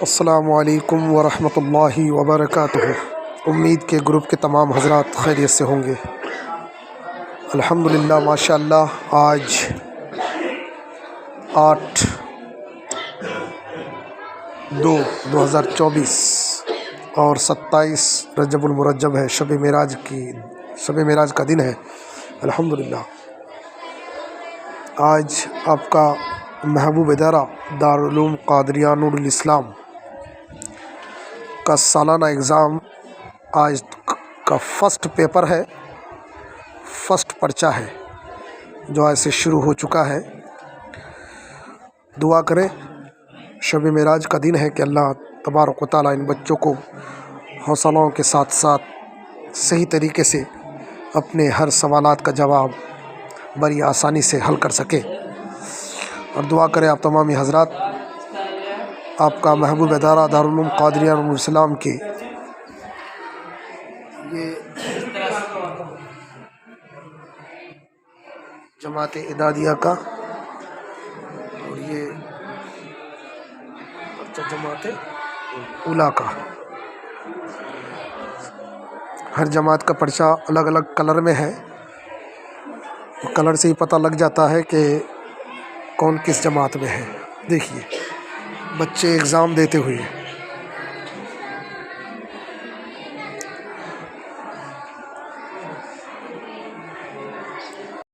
السلام علیکم ورحمۃ اللہ وبرکاتہ۔ امید کے گروپ کے تمام حضرات خیریت سے ہوں گے۔ الحمدللہ ماشاء اللہ، آج 8/2/2024 اور 27 رجب المرجب ہے، شب معراج کا دن ہے۔ الحمدللہ آج آپ کا محبوب ادارہ دارالعلوم قادریہ نور الاسلام کا سالانہ اگزام آج کا فرسٹ پیپر ہے، فرسٹ پرچہ ہے جو آج سے شروع ہو چکا ہے۔ دعا کریں، شب معراج کا دن ہے کہ اللہ تبارک و تعالیٰ ان بچوں کو حوصلوں کے ساتھ ساتھ صحیح طریقے سے اپنے ہر سوالات کا جواب بڑی آسانی سے حل کر سکے۔ اور دعا کریں آپ تمامی حضرات، آپ کا محبوب ادارہ دارالعلوم قادریہ نور الاسلام کے یہ جماعت اعدادیہ کا اور یہ جماعت اولیٰ کا، ہر جماعت کا پرچہ الگ الگ کلر میں ہے۔ کلر سے ہی پتہ لگ جاتا ہے کہ کون کس جماعت میں ہے۔ دیکھیے بچے اگزام دیتے ہوئے